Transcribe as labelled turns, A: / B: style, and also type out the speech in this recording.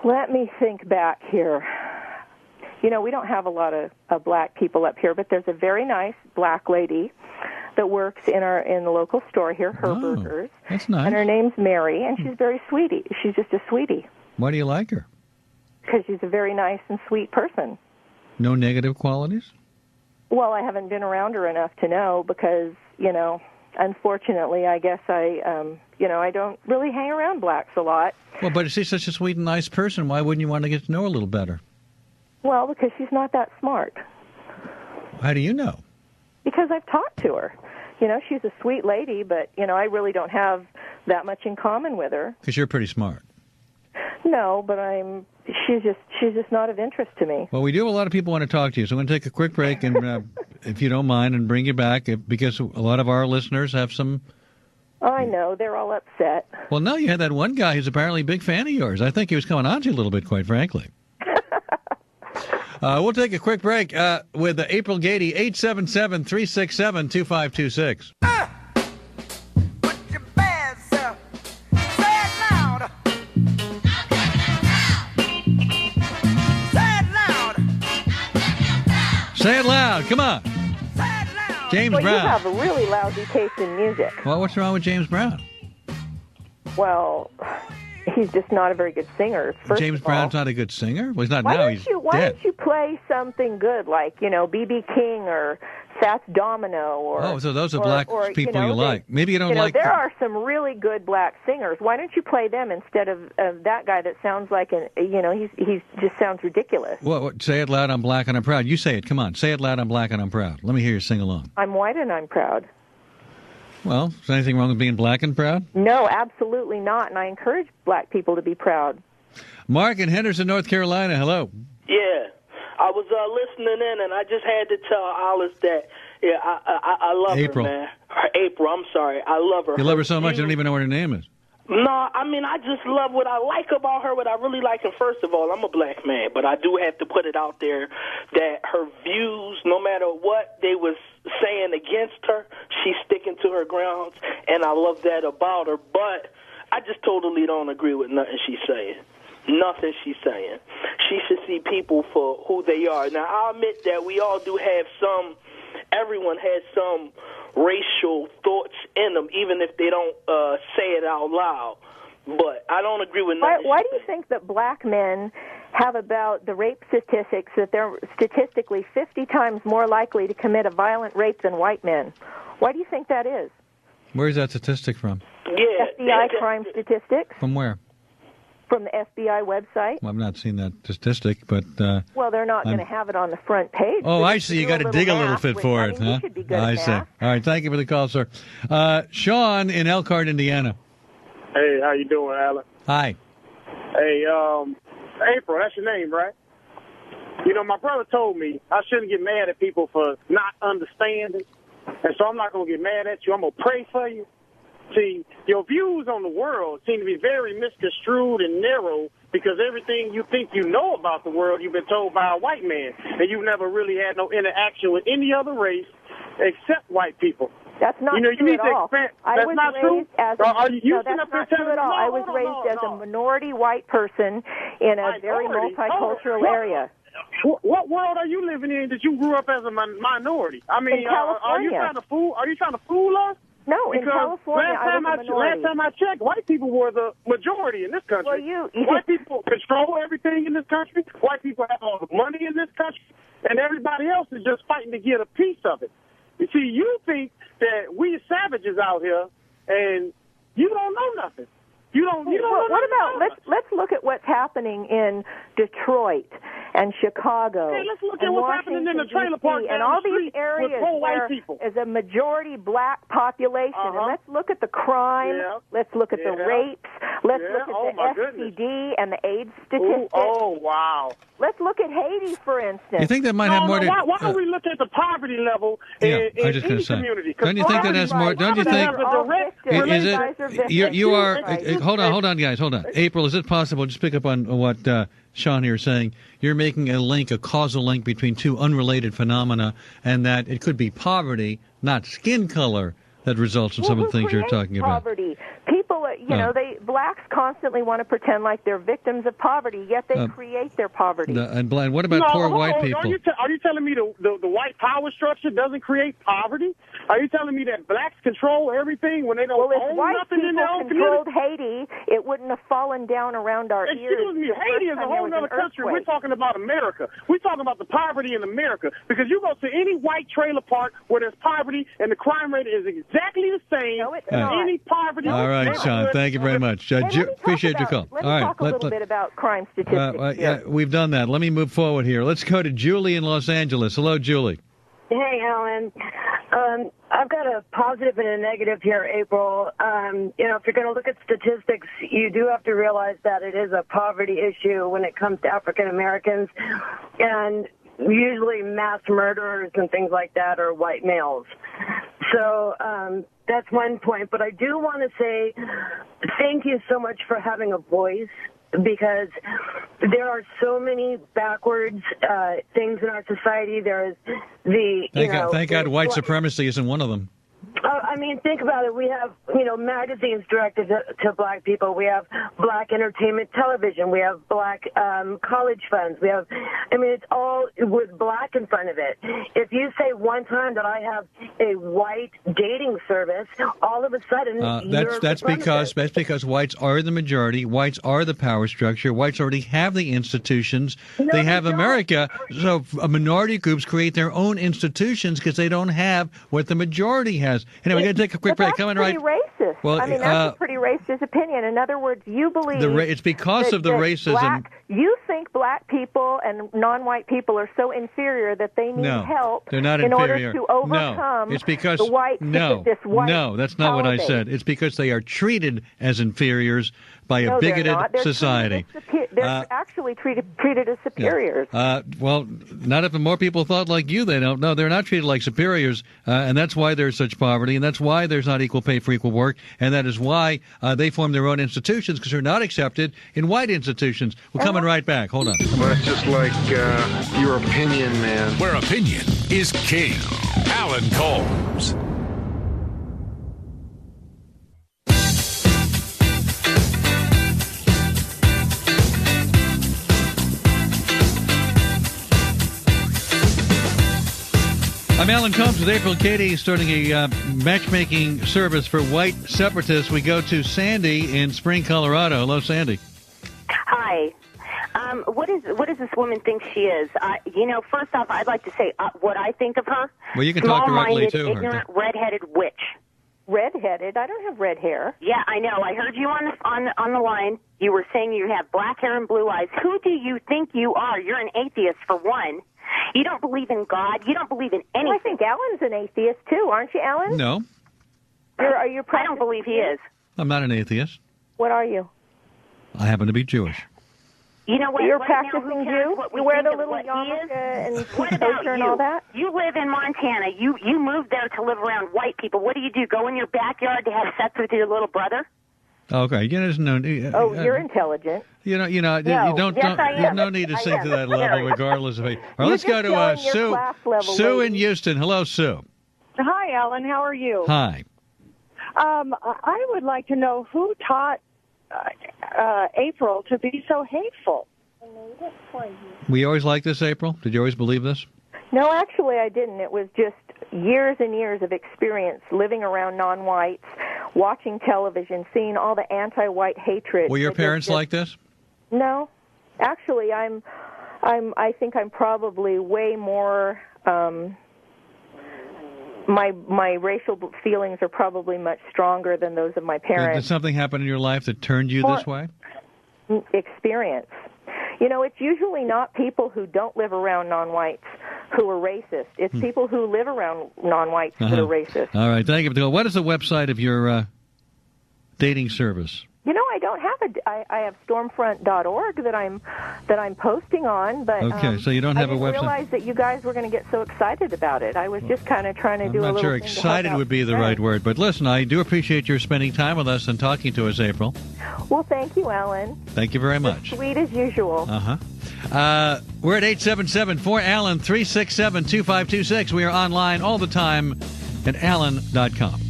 A: Let me think back here. You know, we don't have a lot of black people up here, but there's a very nice black lady that works in the local store here, Herberger's.
B: That's nice.
A: And her name's Mary, and she's very sweetie. She's just a sweetie.
B: Why do you like her?
A: Because she's a very nice and sweet person.
B: No negative qualities?
A: Well, I haven't been around her enough to know because, you know, unfortunately, I guess I don't really hang around blacks a lot.
B: Well, but she's such a sweet and nice person. Why wouldn't you want to get to know her a little better?
A: Well, because she's not that smart.
B: How do you know?
A: Because I've talked to her. You know, she's a sweet lady, but, you know, I really don't have that much in common with her.
B: Because you're pretty smart.
A: No, but she's just not of interest to me.
B: Well, we do have a lot of people want to talk to you, so I'm going to take a quick break, and if you don't mind, and bring you back, because a lot of our listeners have some...
A: I know, they're all upset.
B: Well, no, you had that one guy who's apparently a big fan of yours. I think he was coming on to you a little bit, quite frankly. We'll take a quick break with April Gaede, 877-367-2526. Say it loud. Come on. James Brown.
A: You have a really lousy taste in music.
B: Well, what's wrong with James Brown?
A: Well, he's just not a very good singer.
B: James Brown's not a good singer? Well, he's not
A: now.
B: Why
A: don't you play something good like, you know, B.B. King or Fats Domino?
B: So those are black people you like. Maybe you don't like...
A: There are some really good black singers. Why don't you play them instead of that guy that sounds like he just sounds ridiculous.
B: Well, say it loud, I'm black and I'm proud. You say it. Come on. Say it loud, I'm black and I'm proud. Let me hear you sing along.
A: I'm white and I'm proud.
B: Well, is there anything wrong with being black and proud?
A: No, absolutely not, and I encourage black people to be proud.
B: Mark in Henderson, North Carolina, hello.
C: Yeah, I was listening in, and I just had to tell Alice that, I love
B: April.
C: her, man. April, I'm sorry. I love her.
B: You love her so much you don't even know what her name is.
C: No, I mean, I just love what I like about her, what I really like. And first of all, I'm a black man, but I do have to put it out there that her views, no matter what they was saying against her, she's sticking to her grounds, and I love that about her. But I just totally don't agree with nothing she's saying. Nothing she's saying. She should see people for who they are. Now, I'll admit that we all do have everyone has some racial thoughts in them, even if they don't say it out loud. But I don't agree with nothing.
A: Why do you think that black men have about the rape statistics that they're statistically 50 times more likely to commit a violent rape than white men? Why do you think that is?
B: Where's that statistic from?
C: Yeah,
A: FBI crime statistics.
B: From where?
A: From the FBI website.
B: Well, I've not seen that statistic, but...
A: well, they're not going to have it on the front page.
B: Oh, I see. You got to dig a little bit for it, huh?
A: You should be good
B: I
A: at
B: see.
A: math.
B: All right, thank you for the call, sir. Sean in Elkhart, Indiana.
D: Hey, how you doing, Alan?
B: Hi.
D: Hey, April, that's your name, right? You know, my brother told me I shouldn't get mad at people for not understanding, and so I'm not going to get mad at you. I'm going to pray for you. See, your views on the world seem to be very misconstrued and narrow because everything you think you know about the world you've been told by a white man, and you've never really had no interaction with any other race except white people.
A: That's not
D: true
A: you need
D: at all. That's not true?
A: That's not true at all. I was raised as a minority white person in a very multicultural area.
D: What world are you living in that you grew up as a minority? I mean, are you trying to fool us?
A: No, in California,
D: last time I checked, white people were the majority in this country.
A: Well,
D: white people control everything in this country. White people have all the money in this country, and everybody else is just fighting to get a piece of it. You see, you think that we savages out here, and you don't know nothing. You don't know
A: what
D: nothing.
A: About let's look at what's happening in Detroit and Chicago.
D: Hey, let's look at what's happening in the trailer park
A: and all these areas where is a majority black population. And let's look at the crime.
D: Yeah.
A: Let's look at the rapes. Let's look at the STD and the AIDS statistics.
D: Oh, wow.
A: Let's look at Haiti, for instance.
B: You think that might have more to...
D: Why don't we look at the poverty level in any community?
B: Don't you think that has more... Don't you think... Is it... You are... Hold on, guys, hold on. April, is it possible, just pick up on what Sean here is saying, you're making a causal link between two unrelated phenomena, and that it could be poverty, not skin color, that results in some of the things you're talking about.
A: Poverty. people, blacks constantly want to pretend like they're victims of poverty, yet they create their poverty.
B: And what about poor white people?
D: Are you telling me the white power structure doesn't create poverty? Are you telling me that blacks control everything when they don't own nothing in their own community?
A: If white people controlled Haiti, it wouldn't have fallen down around our ears.
D: Excuse me, Haiti is a whole other country. We're talking about America. We're talking about the poverty in America. Because you go to any white trailer park where there's poverty and the crime rate is exactly the same as any poverty.
B: All right, Sean, thank you very much. Appreciate your call.
A: Let me talk a little bit about crime statistics.
B: Yeah, we've done that. Let me move forward here. Let's go to Julie in Los Angeles. Hello, Julie.
E: Hey, Alan. I've got a positive and a negative here, April. If you're going to look at statistics, you do have to realize that it is a poverty issue when it comes to African Americans, and usually mass murderers and things like that are white males. So that's one point. But I do want to say thank you so much for having a voice, because there are so many backwards things in our society. There's
B: Thank God white supremacy isn't one of them.
E: Think about it. We have, magazines directed to black people. We have black entertainment television. We have black college funds. We have, it's all with black in front of it. If you say one time that I have a white dating service, all of a sudden
B: that's because whites are the majority. Whites are the power structure. Whites already have the institutions. They have America. So minority groups create their own institutions because they don't have what the majority has. Anyway, we're going to take a quick break.
A: Coming right. Racist.
B: Well,
A: that's a pretty racist opinion. In other words, you believe
B: it's because of the racism.
A: You think black people and non-white people are so inferior that they need help.
B: They're not
A: in
B: inferior.
A: Order to overcome
B: it's because
A: the white.
B: No, that's not what I said. It's because they are treated as inferiors by a bigoted society.
A: They're actually treated as superiors.
B: Well, not if more people thought like you. They don't. No, they're not treated like superiors, and that's why there's such poverty, and that's why there's not equal pay for equal work, and that is why they form their own institutions, because they're not accepted in white institutions. We're coming right back. Hold on.
F: Well, it's just like your opinion, man.
G: Where opinion is king. Alan Colmes.
B: I'm Alan Combs with April Gaede, starting a matchmaking service for white separatists. We go to Sandy in Spring, Colorado. Hello, Sandy.
H: Hi. What does this woman think she is? First off, I'd like to say what I think of her.
B: Well, you can talk directly to her.
H: Ignorant, red-headed witch.
A: Red-headed? I don't have red hair.
H: Yeah, I know. I heard you on the line. You were saying you have black hair and blue eyes. Who do you think you are? You're an atheist, for one. You don't believe in God. You don't believe in anything.
A: Well, I think Alan's an atheist, too. Aren't you, Alan?
B: No.
A: Are you
H: I don't believe he is.
B: I'm not an atheist.
A: What are you?
B: I happen to be Jewish.
H: You know what?
A: You're
H: right
A: practicing Jew? You wear the little yarmulke and kosher and all that?
H: You live in Montana. You moved there to live around white people. What do? Go in your backyard to have sex with your little brother?
B: Okay, there's no.
A: You're intelligent.
B: You don't. There's no need to sink to that level, regardless of it. All right, let's go to Sue. Sue in Houston. Hello, Sue.
I: Hi, Alan. How are you?
B: Hi.
I: I would like to know who taught April to be so hateful.
B: We always like this, April? Did you always believe this?
A: No, actually, I didn't. It was just years and years of experience living around non-whites, watching television, seeing all the anti-white hatred.
B: Were your parents like this?
A: No, actually, I think I'm probably way more. My racial feelings are probably much stronger than those of my parents.
B: Did something happen in your life that turned you this way?
A: Experience. It's usually not people who don't live around non-whites who are racist. It's people who live around non-whites that are racist.
B: All right, thank you. What is the website of your dating service?
A: I don't have I have stormfront.org that I'm posting on, but
B: okay, so you don't have a website. I
A: didn't realize that you guys were going to get so excited about it. I was just kind of trying to do a little.
B: I'm not sure excited would be the right word, but listen, I do appreciate your spending time with us and talking to us, April.
A: Well, thank you, Alan.
B: Thank you very much.
A: Sweet as usual.
B: We're at 877-4ALAN 367-2526. We are online all the time at alan.com.